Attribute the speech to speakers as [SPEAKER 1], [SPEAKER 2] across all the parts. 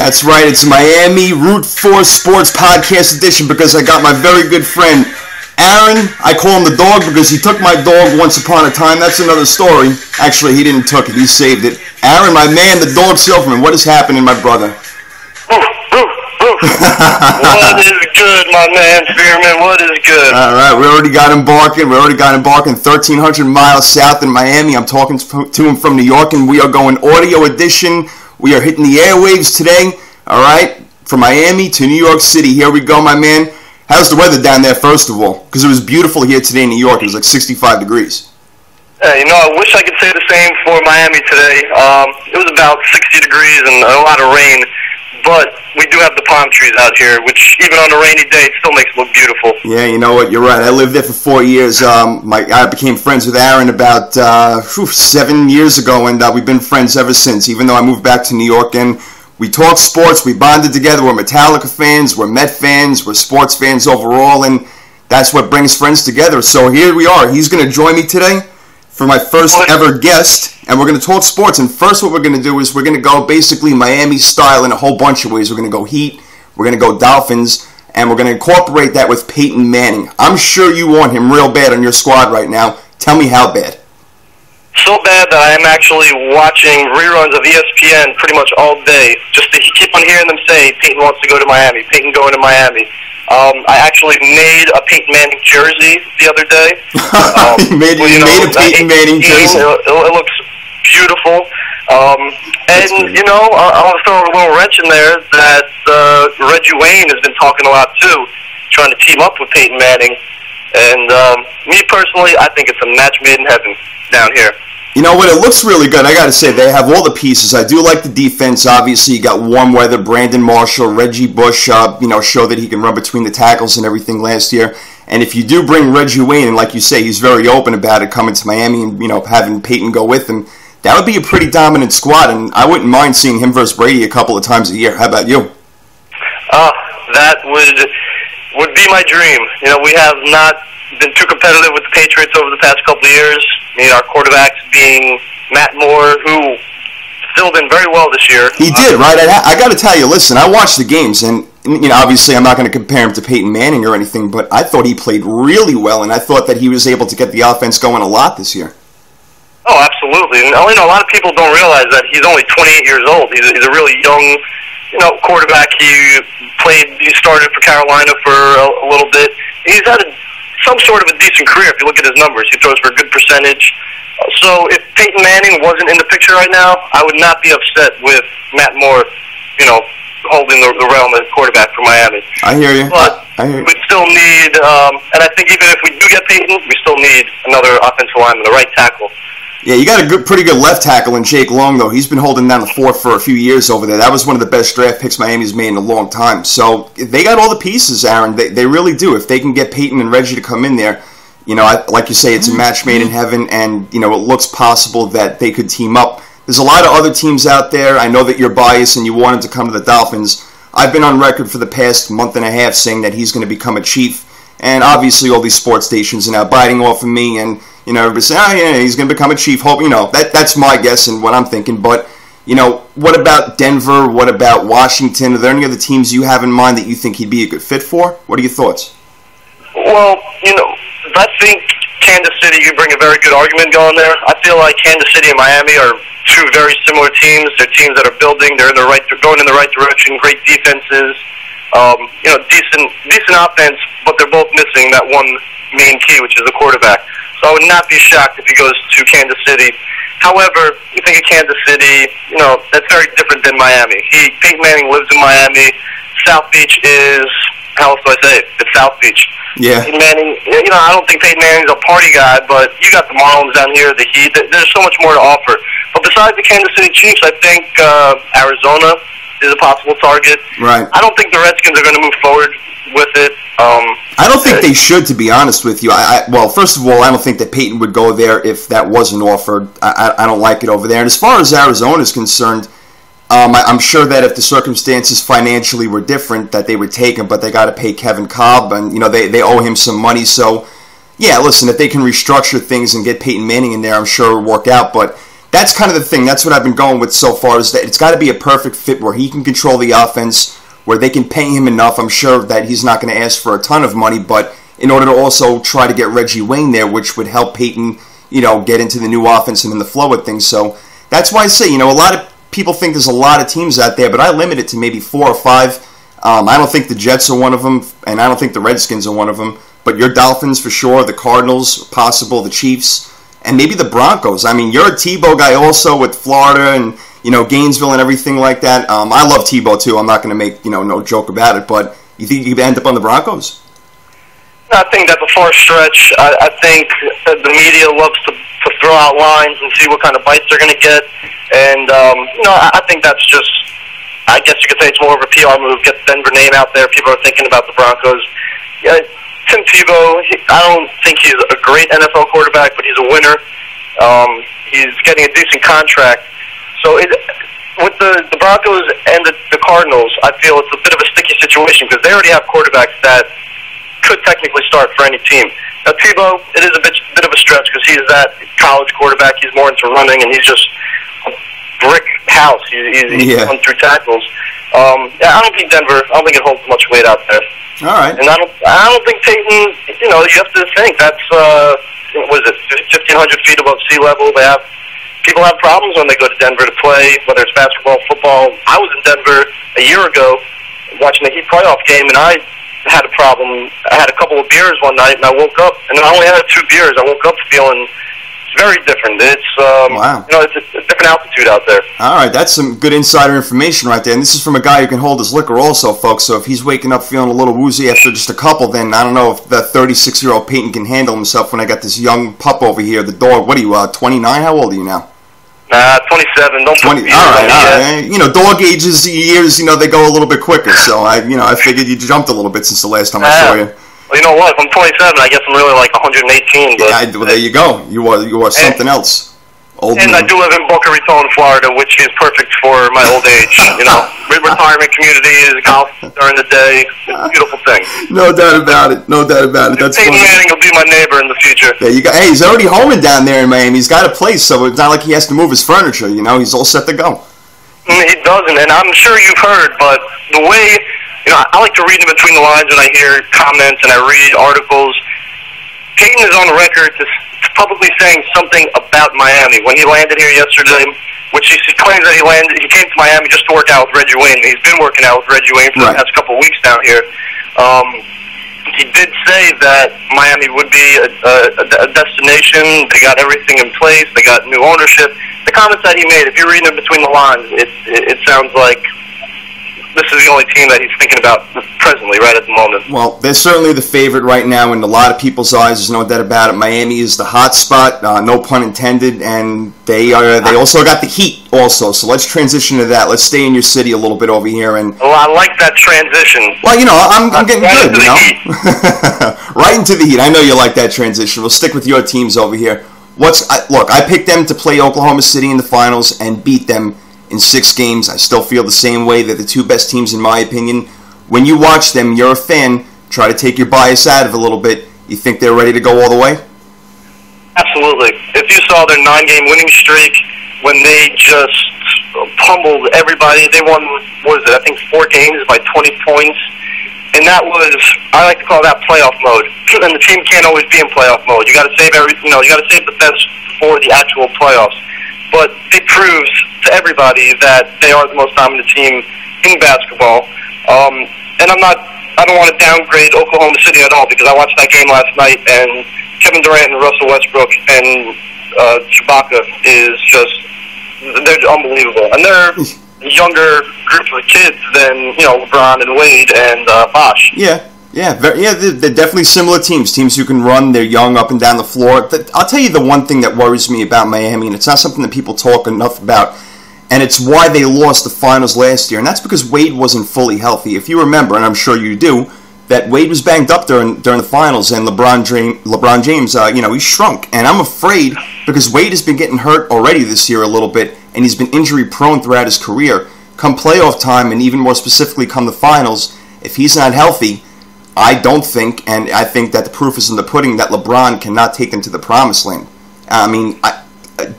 [SPEAKER 1] That's right. It's Miami Root 4 Sports Podcast Edition because I got my very good friend Aaron. I call him the dog because he took my dog once upon a time. That's another story. Actually, he didn't took it. He saved it. Aaron, my man, the dog salesman. What is happening, my brother?
[SPEAKER 2] What is good, my man, Spearman? What is good?
[SPEAKER 1] All right, we already got him barking. 1,300 miles south in Miami. I'm talking to him from New York, and we are going audio edition. We are hitting the airwaves today, all right, from Miami to New York City. Here we go, my man. How's the weather down there, first of all? Because it was beautiful here today in New York. It was like 65 degrees.
[SPEAKER 2] I wish I could say the same for Miami today. It was about 60 degrees and a lot of rain. But we do have the palm trees out here, which even on a rainy day, it still makes it look beautiful.
[SPEAKER 1] Yeah, you know what? You're right. I lived there for 4 years. I became friends with Aaron about 7 years ago, and we've been friends ever since, even though I moved back to New York. And we talked sports. We bonded together. We're Metallica fans. We're Met fans. We're sports fans overall, and that's what brings friends together. So here we are. He's going to join me today for my first ever guest, and we're going to talk sports. And first what we're going to do is we're going to go basically Miami style in a whole bunch of ways. We're going to go Heat, we're going to go Dolphins, and we're going to incorporate that with Peyton Manning. I'm sure you want him real bad on your squad right now. Tell me how bad.
[SPEAKER 2] So bad that I am actually watching reruns of ESPN pretty much all day, just to keep on hearing them say, Peyton wants to go to Miami, Peyton going to Miami. I actually made a Peyton Manning jersey the other day.
[SPEAKER 1] You made a Peyton Manning jersey.
[SPEAKER 2] It looks beautiful. I'll throw a little wrench in there that Reggie Wayne has been talking a lot too, trying to team up with Peyton Manning. And me personally, I think it's a match made in heaven down here.
[SPEAKER 1] You know what? It looks really good. I got to say, they have all the pieces. I do like the defense. Obviously, you got warm weather, Brandon Marshall, Reggie Bush, show that he can run between the tackles and everything last year. And if you do bring Reggie Wayne, and like you say, he's very open about it, coming to Miami and, having Peyton go with him, that would be a pretty dominant squad. And I wouldn't mind seeing him versus Brady a couple of times a year. How about you?
[SPEAKER 2] That would be my dream. We have not been too competitive with the Patriots over the past couple of years. Our quarterbacks being Matt Moore, who still did very well this year.
[SPEAKER 1] He did, right? I got to tell you, listen, I watched the games, and obviously I'm not going to compare him to Peyton Manning or anything, but I thought he played really well, and I thought that he was able to get the offense going a lot this year.
[SPEAKER 2] Oh, absolutely. And a lot of people don't realize that he's only 28 years old. He's a really young quarterback. He started for Carolina for a little bit. He's had some sort of a decent career if you look at his numbers. He throws for a good percentage. So if Peyton Manning wasn't in the picture right now, I would not be upset with Matt Moore, holding the realm as quarterback for Miami.
[SPEAKER 1] I hear you.
[SPEAKER 2] But we still need, and I think even if we do get Peyton, we still need another offensive lineman, the right tackle.
[SPEAKER 1] Yeah, you got a pretty good left tackle in Jake Long, though. He's been holding down the fort for a few years over there. That was one of the best draft picks Miami's made in a long time. So they got all the pieces, Aaron. They really do. If they can get Peyton and Reggie to come in there, like you say, it's a match made in heaven, and, it looks possible that they could team up. There's a lot of other teams out there. I know that you're biased and you want him to come to the Dolphins. I've been on record for the past month and a half saying that he's going to become a Chief. And obviously all these sports stations are now biting off of me, and everybody's saying, he's going to become a Chief. Hope, that's my guess and what I'm thinking. But, what about Denver? What about Washington? Are there any other teams you have in mind that you think he'd be a good fit for? What are your thoughts?
[SPEAKER 2] Well, I think Kansas City, you bring a very good argument going there. I feel like Kansas City and Miami are two very similar teams. They're teams that are building. They're going in the right direction. Great defenses. Decent offense, but they're both missing that one main key, which is the quarterback. So I would not be shocked if he goes to Kansas City. However, you think of Kansas City, that's very different than Miami. Peyton Manning lives in Miami. South Beach is, how else do I say it? It's South Beach.
[SPEAKER 1] Yeah.
[SPEAKER 2] Peyton Manning, I don't think Peyton Manning's a party guy, but you got the Marlins down here, the Heat. There's so much more to offer. But besides the Kansas City Chiefs, I think Arizona is a possible target.
[SPEAKER 1] Right.
[SPEAKER 2] I don't think the Redskins are going to move forward with it.
[SPEAKER 1] I don't think they should, to be honest with you. Well, first of all, I don't think that Peyton would go there if that wasn't offered. I don't like it over there. And as far as Arizona is concerned, I'm sure that if the circumstances financially were different, that they would take him, but they got to pay Kevin Kolb, and they owe him some money. So, yeah, listen, if they can restructure things and get Peyton Manning in there, I'm sure it'll work out. But that's kind of the thing. That's what I've been going with so far, is that it's got to be a perfect fit where he can control the offense, where they can pay him enough. I'm sure that he's not going to ask for a ton of money, but in order to also try to get Reggie Wayne there, which would help Peyton, get into the new offense and in the flow of things. So that's why I say, a lot of people think there's a lot of teams out there, but I limit it to maybe 4 or 5. I don't think the Jets are one of them, and I don't think the Redskins are one of them. But your Dolphins for sure, the Cardinals, possible, the Chiefs, and maybe the Broncos. I mean, you're a Tebow guy also with Florida and, Gainesville and everything like that. I love Tebow too. I'm not going to make, no joke about it. But you think you could end up on the Broncos?
[SPEAKER 2] I think that's a far stretch. I think the media loves to throw out lines and see what kind of bites they're going to get. And, I think that's just, I guess you could say it's more of a PR move, get the Denver name out there. People are thinking about the Broncos. Yeah, Tim Tebow, I don't think he's a great NFL quarterback, but he's a winner. He's getting a decent contract. So with the Broncos and the Cardinals, I feel it's a bit of a sticky situation because they already have quarterbacks that could technically start for any team. Now, Tebow, it is a bit of a stretch because he's that college quarterback. He's more into running, and he's just a brick house. He's run through tackles. I don't think Denver. I don't think it holds much weight out there.
[SPEAKER 1] All right.
[SPEAKER 2] And I don't think Peyton. You have to think that's what is it, 1,500 feet above sea level. People have problems when they go to Denver to play, whether it's basketball, football. I was in Denver a year ago watching the Heat playoff game, and I had a problem. I had a couple of beers one night, and I woke up, and I only had 2 beers. I woke up feeling very different. It's
[SPEAKER 1] wow.
[SPEAKER 2] It's a different altitude out there.
[SPEAKER 1] All right, that's some good insider information right there. And this is from a guy who can hold his liquor also, folks. So if he's waking up feeling a little woozy after just a couple, then I don't know if the 36-year-old Peyton can handle himself when I got this young pup over here, the dog. What are you, 29? How old are you now?
[SPEAKER 2] 27. Don't
[SPEAKER 1] 20. All right. Dog ages, years, they go a little bit quicker. So I figured you jumped a little bit since the last time I saw you.
[SPEAKER 2] Well, you know what? If I'm 27, I guess I'm really like 118. But
[SPEAKER 1] well, there you go. You are something else.
[SPEAKER 2] And I do live in Boca Raton, Florida, which is perfect for my old age. Retirement community, golf during the day. It's a beautiful thing.
[SPEAKER 1] No doubt about it. That's
[SPEAKER 2] Peyton Manning will be my neighbor in the future.
[SPEAKER 1] There you go. Hey, he's already homing down there in Miami. He's got a place, so it's not like he has to move his furniture. He's all set to go.
[SPEAKER 2] He doesn't, and I'm sure you've heard, but the way, I like to read in between the lines when I hear comments and I read articles. Peyton is on the record to publicly saying something about Miami. When he landed here yesterday, which he claims that he came to Miami just to work out with Reggie Wayne. He's been working out with Reggie Wayne for the past couple of weeks down here. He did say that Miami would be a destination. They got everything in place. They got new ownership. The comments that he made, if you're reading in between the lines, it sounds like this is the only team that he's thinking about presently, right at the moment.
[SPEAKER 1] Well, they're certainly the favorite right now in a lot of people's eyes. There's no doubt about it. Miami is the hot spot, no pun intended, and they also got the heat also. So let's transition to that. Let's stay in your city a little bit over here. And
[SPEAKER 2] well, I like that transition.
[SPEAKER 1] Well, I'm getting right good, right into the heat. I know you like that transition. We'll stick with your teams over here. Look, I picked them to play Oklahoma City in the finals and beat them in 6 games. I still feel the same way. They're the 2 best teams in my opinion. When you watch them, you're a fan, try to take your bias out of it a little bit. You think they're ready to go all the way?
[SPEAKER 2] Absolutely. If you saw their 9-game winning streak, when they just pummeled everybody, they won, I think 4 games by 20 points. And that was, I like to call that playoff mode. And the team can't always be in playoff mode. You got to save you got to save the best for the actual playoffs. But they proved to everybody that they are the most dominant team in basketball. And I don't want to downgrade Oklahoma City at all because I watched that game last night, and Kevin Durant and Russell Westbrook and Chewbacca they're unbelievable. And they're a younger group of kids than LeBron and Wade and Bosh.
[SPEAKER 1] They're definitely similar teams who can run. They're young up and down the floor. I'll tell you the one thing that worries me about Miami, and it's not something that people talk enough about, and it's why they lost the finals last year, and that's because Wade wasn't fully healthy. If you remember, and I'm sure you do, that Wade was banged up during the finals, and LeBron James, he shrunk. And I'm afraid, because Wade has been getting hurt already this year a little bit, and he's been injury-prone throughout his career, come playoff time, and even more specifically come the finals, if he's not healthy, I don't think, and I think that the proof is in the pudding, that LeBron cannot take them to the promised land. I mean,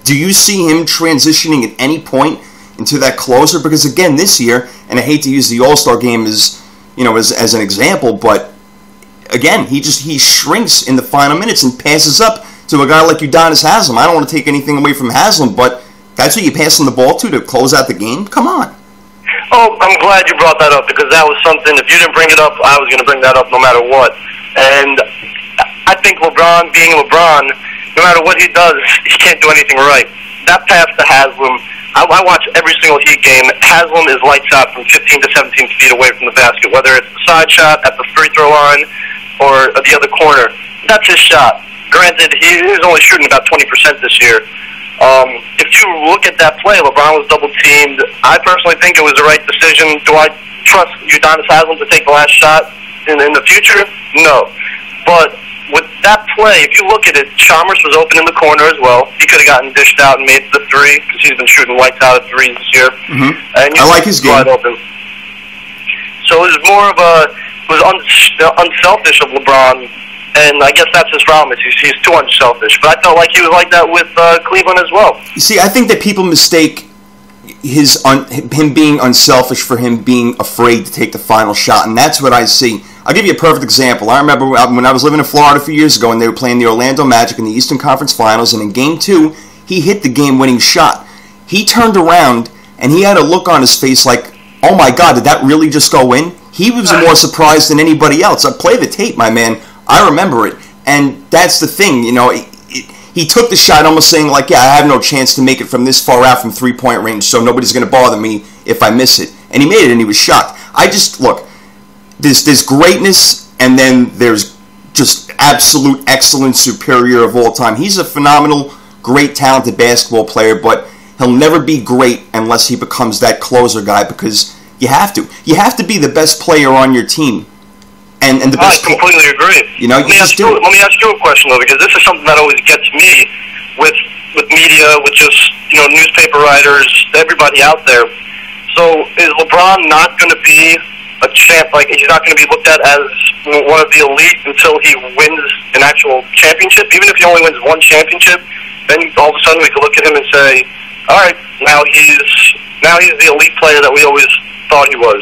[SPEAKER 1] Do you see him transitioning at any point into that closer? Because again, this year, and I hate to use the All-Star game as an example, but again, he shrinks in the final minutes and passes up to a guy like Udonis Haslem. I don't want to take anything away from Haslem, but that's what you're passing the ball to close out the game? Come on.
[SPEAKER 2] Oh, I'm glad you brought that up, because that was something, if you didn't bring it up, I was going to bring that up no matter what. And I think LeBron, being LeBron, no matter what he does, he can't do anything right. That pass to Haslem, I watch every single Heat game. Haslem is lights out from 15 to 17 feet away from the basket, whether it's the side shot at the free throw line or the other corner. That's his shot. Granted, he was only shooting about 20% this year. If you look at that play, LeBron was double-teamed. I personally think it was the right decision. Do I trust Udonis Haslem to take the last shot in the future? No. But with that play, if you look at it, Chalmers was open in the corner as well. He could have gotten dished out and made the three, because he's been shooting lights out at threes this year.
[SPEAKER 1] Mm-hmm. And I like his game.
[SPEAKER 2] Open. So it was more of unselfish of LeBron, and I guess that's his problem. He's too unselfish. But I felt like he was like that with Cleveland as well.
[SPEAKER 1] You see, I think that people mistake him being unselfish for him being afraid to take the final shot, and that's what I see. I'll give you a perfect example. I remember when I was living in Florida a few years ago, and they were playing the Orlando Magic in the Eastern Conference Finals, and in Game 2, he hit the game-winning shot. He turned around, and he had a look on his face like, oh my God, did that really just go in? He was more surprised than anybody else. I play the tape, my man. I remember it. And that's the thing, he took the shot almost saying like, yeah, I have no chance to make it from this far out from three-point range, so nobody's going to bother me if I miss it. And he made it, and he was shocked. Look, there's greatness, and then there's just absolute excellence, superior of all time. He's a phenomenal, great, talented basketball player, but he'll never be great unless he becomes that closer guy, because you have to. You have to be the best player on your team. And the best
[SPEAKER 2] I completely agree.
[SPEAKER 1] Let me ask you
[SPEAKER 2] a question, though, because this is something that always gets me with media, with just newspaper writers, everybody out there. So is LeBron not going to be a champ? Like, he's not going to be looked at as one of the elite until he wins an actual championship? Even if he only wins one championship, then all of a sudden we could look at him and say, all right, now he's the elite player that we always thought he was.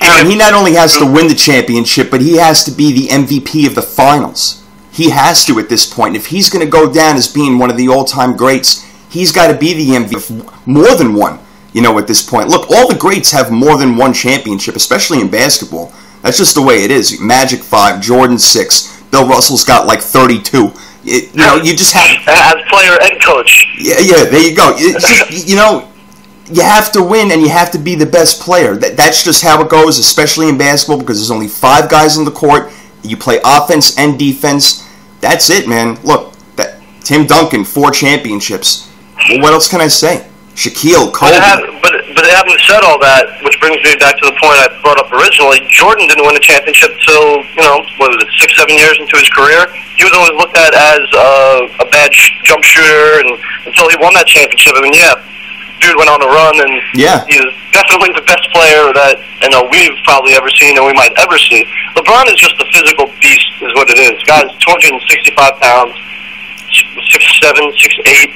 [SPEAKER 1] Aaron, he not only has to win the championship, but he has to be the MVP of the finals. He has to at this point. If he's going to go down as being one of the all-time greats, he's got to be the MVP, more than one, at this point. Look, all the greats have more than one championship, especially in basketball. That's just the way it is. Magic 5, Jordan 6, Bill Russell's got like 32. You just have...
[SPEAKER 2] As player and coach.
[SPEAKER 1] Yeah, there you go. It's just, you have to win, and you have to be the best player. That's just how it goes, especially in basketball, because there's only 5 guys on the court. You play offense and defense. That's it, man. Look, Tim Duncan, 4 championships. Well, what else can I say? Shaquille, Kobe.
[SPEAKER 2] But having said all that, which brings me back to the point I brought up originally, Jordan didn't win a championship till, 6-7 years into his career. He was always looked at as a bad jump shooter, and until he won that championship. I mean, dude went on a run, and he's definitely the best player that we've probably ever seen and we might ever see. LeBron is just a physical beast, is what it is. Guy's 265 pounds, 6'7", 6'8".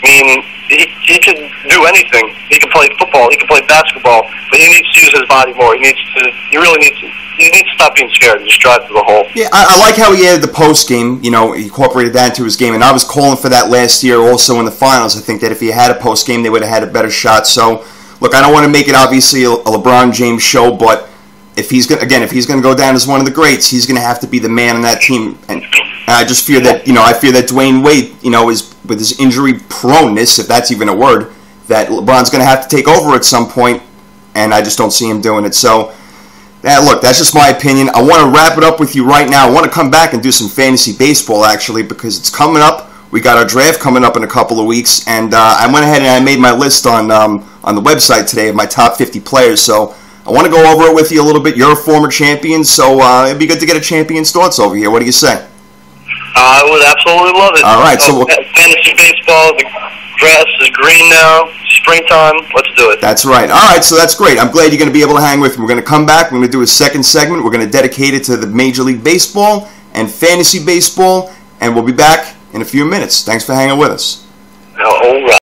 [SPEAKER 2] I mean, he can do anything. He can play football. He can play basketball. But he needs to use his body more. He needs to stop being scared and just drive to the hole.
[SPEAKER 1] Yeah, I like how he added the post game. He incorporated that into his game, and I was calling for that last year also in the finals. I think that if he had a post game, they would have had a better shot. So, look, I don't want to make it obviously a LeBron James show, but if he's going to go down as one of the greats, he's going to have to be the man on that team. And I just fear that Dwayne Wade, is with his injury proneness, if that's even a word, that LeBron's going to have to take over at some point, and I just don't see him doing it. So, look, that's just my opinion. I want to wrap it up with you right now. I want to come back and do some fantasy baseball, actually, because it's coming up. We got our draft coming up in a couple of weeks, and I went ahead and I made my list on the website today of my top 50 players. So I want to go over it with you a little bit. You're a former champion, so it'd be good to get a champion's thoughts over here. What do you say?
[SPEAKER 2] I would absolutely love it.
[SPEAKER 1] All right, so
[SPEAKER 2] fantasy baseball, the grass is green now, springtime, let's do it.
[SPEAKER 1] That's right. All right, so that's great. I'm glad you're going to be able to hang with me. We're going to come back. We're going to do a second segment. We're going to dedicate it to the Major League Baseball and fantasy baseball, and we'll be back in a few minutes. Thanks for hanging with us.
[SPEAKER 2] All All right.